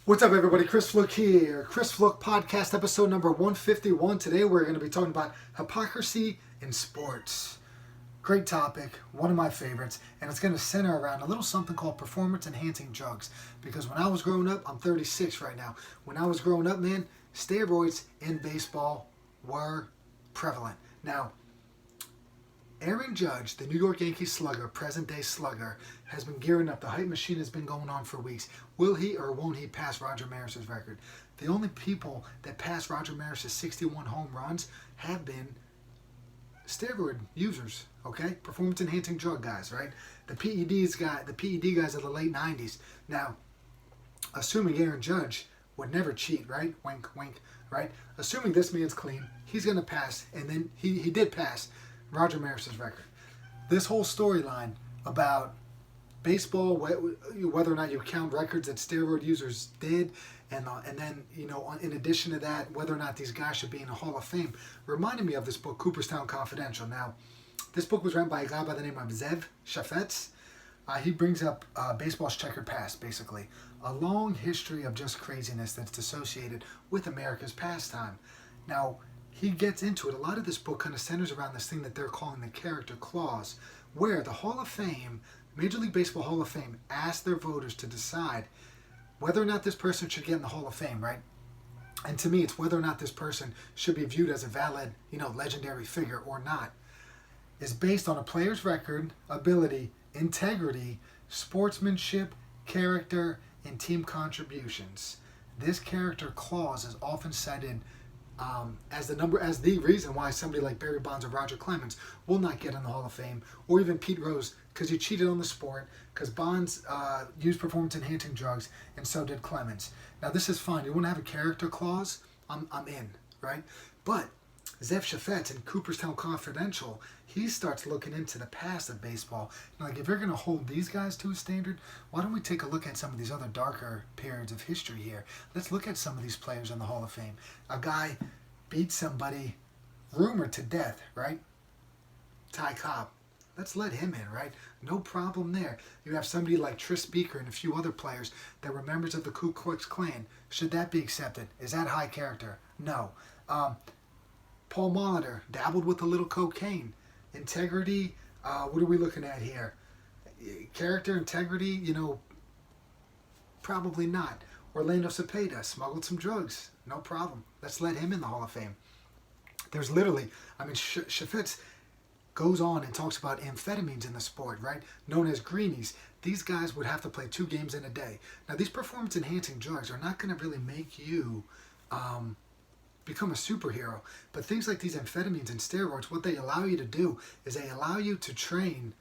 What's up, everybody? Chris Fluke here. Chris Fluke Podcast, episode number 151. Today we're going to be talking about hypocrisy in sports. Great topic, one of my favorites, and it's going to center around a little something called performance-enhancing drugs. Because when I was growing up, I'm 36 right now. When I was growing up, man, steroids in baseball were prevalent. Now, Aaron Judge, the New York Yankees slugger, present-day slugger, has been gearing up. The hype machine has been going on for weeks. Will he or won't he pass Roger Maris's record? The only people that passed Roger Maris's 61 home runs have been steroid users, okay? Performance-enhancing drug guys, right? The PED guys of the late 90s. Now, assuming Aaron Judge would never cheat, right? Wink, wink, right? Assuming this man's clean, he's going to pass, and then he did pass Roger Maris's record. This whole storyline about baseball, whether or not you count records that steroid users did, and then, in addition to that, whether or not these guys should be in the Hall of Fame, reminded me of this book, Cooperstown Confidential. Now, this book was written by a guy by the name of Zev Chafets. He brings up baseball's checkered past, basically. A long history of just craziness that's associated with America's pastime. Now, he gets into it. A lot of this book kind of centers around this thing that they're calling the character clause, where the Hall of Fame, Major League Baseball Hall of Fame, asks their voters to decide whether or not this person should get in the Hall of Fame, right? And to me, it's whether or not this person should be viewed as a valid, legendary figure or not. Is based on a player's record, ability, integrity, sportsmanship, character, and team contributions. This character clause is often cited as the reason why somebody like Barry Bonds or Roger Clemens will not get in the Hall of Fame, or even Pete Rose, because he cheated on the sport, because Bonds used performance-enhancing drugs, and so did Clemens. Now, this is fine. You want to have a character clause? I'm in, right? But Zev Chafets in Cooperstown Confidential, he starts looking into the past of baseball. Like, if you're going to hold these guys to a standard, why don't we take a look at some of these other darker periods of history here? Let's look at some of these players in the Hall of Fame. A guy beat somebody rumored to death, right? Ty Cobb. Let's let him in, right? No problem there. You have somebody like Tris Beaker and a few other players that were members of the Ku Klux Klan. Should that be accepted? Is that high character? No. Paul Molitor dabbled with a little cocaine. Integrity, what are we looking at here? Character, integrity, probably not. Orlando Cepeda smuggled some drugs. No problem. Let's let him in the Hall of Fame. There's literally, Chafets goes on and talks about amphetamines in the sport, right? Known as greenies. These guys would have to play 2 games in a day. Now, these performance-enhancing drugs are not going to really make you become a superhero. But things like these amphetamines and steroids, what they allow you to do is they allow you to train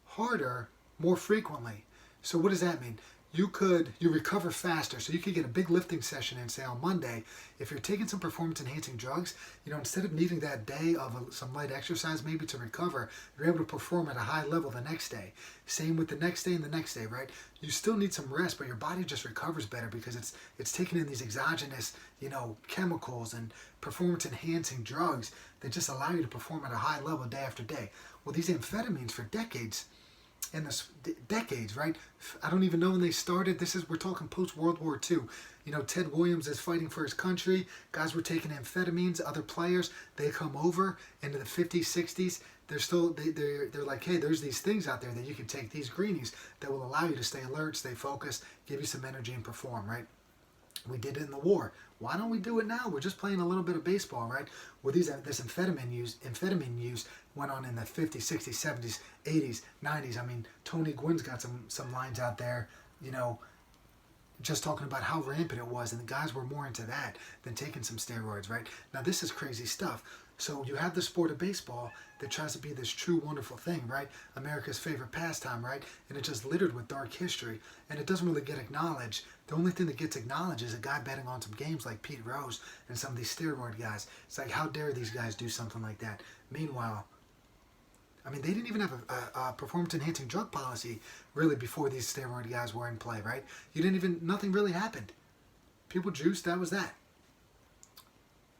harder more frequently. So what does that mean? You recover faster. So you could get a big lifting session in, say, on Monday. If you're taking some performance-enhancing drugs, instead of needing that day of some light exercise maybe to recover, you're able to perform at a high level the next day. Same with the next day and the next day, right? You still need some rest, but your body just recovers better because it's taking in these exogenous, chemicals and performance-enhancing drugs that just allow you to perform at a high level day after day. Well, these amphetamines for decades, right? I don't even know when they started. We're talking post-World War II. Ted Williams is fighting for his country. Guys were taking amphetamines. Other players, they come over into the 50s, 60s. They're like, hey, there's these things out there that you can take, these greenies, that will allow you to stay alert, stay focused, give you some energy and perform, right? We did it in the war. Why don't we do it now? We're just playing a little bit of baseball, right? Well, this amphetamine use went on in the 50s, 60s, 70s, 80s, 90s. Tony Gwynn's got some lines out there, just talking about how rampant it was, and the guys were more into that than taking some steroids, right? Now, this is crazy stuff. So you have the sport of baseball that tries to be this true, wonderful thing, right? America's favorite pastime, right? And it's just littered with dark history, and it doesn't really get acknowledged. The only thing that gets acknowledged is a guy betting on some games like Pete Rose and some of these steroid guys. It's like, how dare these guys do something like that? Meanwhile, they didn't even have a performance-enhancing drug policy, really, before these steroid guys were in play, right? Nothing really happened. People juiced, that was that.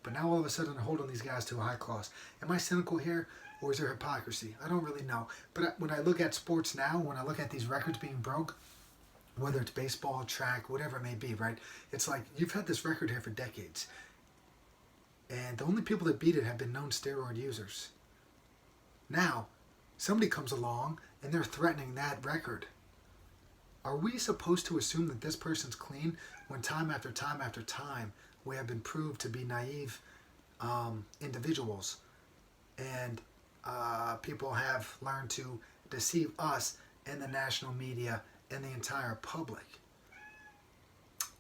But now all of a sudden they're holding these guys to a high class. Am I cynical here, or is there hypocrisy? I don't really know. But when I look at sports now, when I look at these records being broke, whether it's baseball, track, whatever it may be, right? It's like you've had this record here for decades. And the only people that beat it have been known steroid users. Now, somebody comes along and they're threatening that record. Are we supposed to assume that this person's clean when time after time after time we have been proved to be naive individuals, and people have learned to deceive us and the national media and the entire public?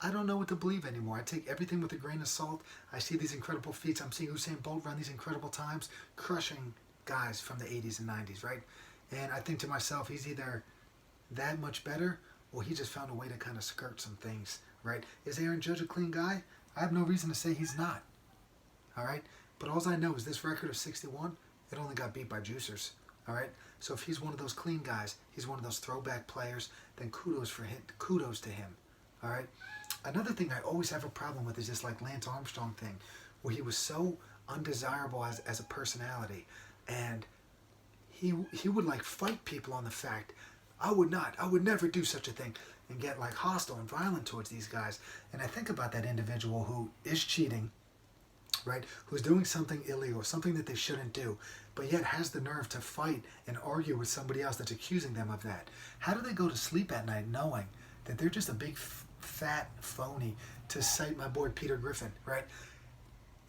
I don't know what to believe anymore. I take everything with a grain of salt. I see these incredible feats. I'm seeing Usain Bolt run these incredible times, crushing guys from the 80s and 90s, right? And I think to myself, he's either that much better or he just found a way to kind of skirt some things, right? Is Aaron Judge a clean guy? I have no reason to say he's not, all right? But all I know is this record of 61, it only got beat by juicers, all right? So if he's one of those clean guys, he's one of those throwback players, then kudos for him. Kudos to him, all right? Another thing I always have a problem with is this like Lance Armstrong thing, where he was so undesirable as a personality, and he would like fight people on the fact, I would never do such a thing, and get like hostile and violent towards these guys. And I think about that individual who is cheating, right? Who's doing something illegal, something that they shouldn't do, but yet has the nerve to fight and argue with somebody else that's accusing them of that. How do they go to sleep at night knowing that they're just a big fat phony, to cite my boy Peter Griffin, right?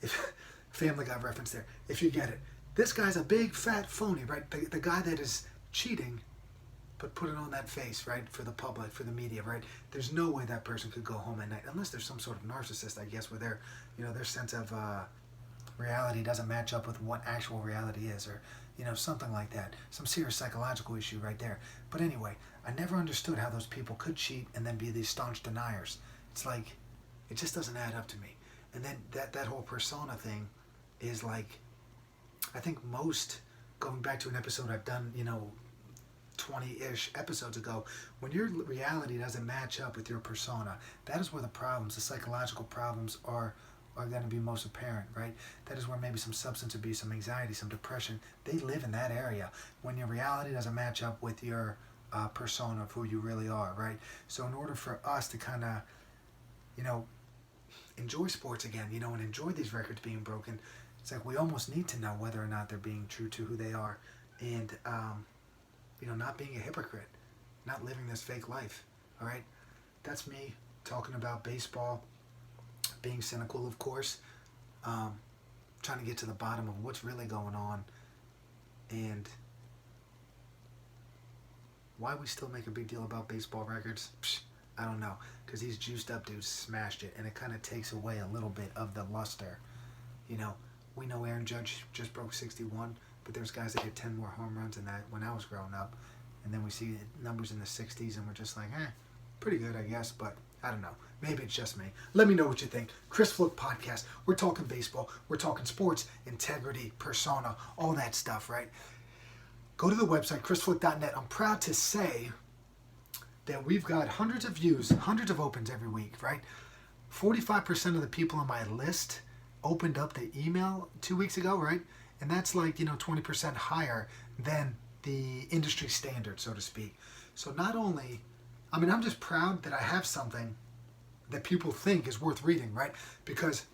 If Family Guy reference there, if you get it. This guy's a big fat phony, right? The guy that is cheating, but put it on that face, right? For the public, for the media, right? There's no way that person could go home at night, unless there's some sort of narcissist, I guess, where their sense of reality doesn't match up with what actual reality is, or, something like that. Some serious psychological issue right there. But anyway, I never understood how those people could cheat and then be these staunch deniers. It's like, it just doesn't add up to me. And then that whole persona thing is like, I think most, going back to an episode I've done, 20-ish episodes ago, when your reality doesn't match up with your persona, that is where the problems, the psychological problems are going to be most apparent, right? That is where maybe some substance abuse, some anxiety, some depression, they live in that area when your reality doesn't match up with your persona of who you really are, right? So in order for us to kind of, enjoy sports again, and enjoy these records being broken, it's like we almost need to know whether or not they're being true to who they are, and not being a hypocrite, not living this fake life, all right? That's me talking about baseball, being cynical, of course, trying to get to the bottom of what's really going on, and why we still make a big deal about baseball records, I don't know, because these juiced up dudes smashed it, and it kind of takes away a little bit of the luster. We know Aaron Judge just broke 61, but there's guys that hit 10 more home runs than that when I was growing up, and then we see numbers in the 60s, and we're just like, pretty good, I guess, but I don't know. Maybe it's just me. Let me know what you think. Chris Fluke Podcast. We're talking baseball. We're talking sports, integrity, persona, all that stuff, right? Go to the website, chrisfluke.net. I'm proud to say that we've got hundreds of views, hundreds of opens every week, right? 45% of the people on my list opened up the email 2 weeks ago, right? And that's like, 20% higher than the industry standard, so to speak. So not only, I'm just proud that I have something that people think is worth reading, right? Because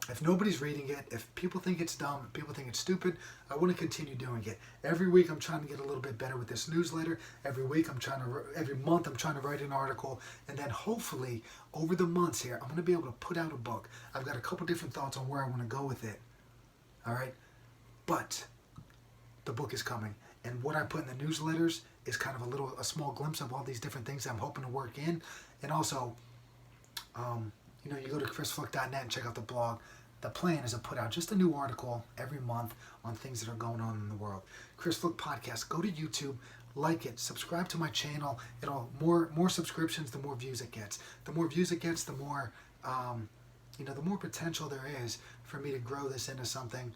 if nobody's reading it, if people think it's dumb, if people think it's stupid, I want to continue doing it. Every week I'm trying to get a little bit better with this newsletter. Every month I'm trying to write an article. And then hopefully over the months here, I'm going to be able to put out a book. I've got a couple different thoughts on where I want to go with it. All right? But the book is coming. And what I put in the newsletters is kind of a small glimpse of all these different things I'm hoping to work in. And also, you go to chrisfluke.net and check out the blog. The plan is to put out just a new article every month on things that are going on in the world. Chris Fluke Podcast. Go to YouTube, like it, subscribe to my channel. More subscriptions, the more views it gets. The more views it gets, the more the more potential there is for me to grow this into something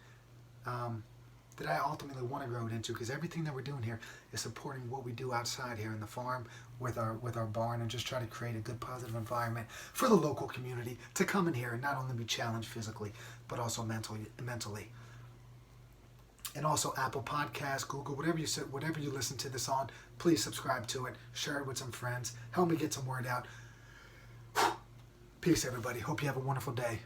that I ultimately want to grow it into, because everything that we're doing here is supporting what we do outside here in the farm with our barn, and just try to create a good positive environment for the local community to come in here and not only be challenged physically but also mentally. and also Apple Podcasts, Google, whatever you listen to this on. Please subscribe to it. Share it with some friends. Help me get some word out. Peace, everybody. Hope you have a wonderful day.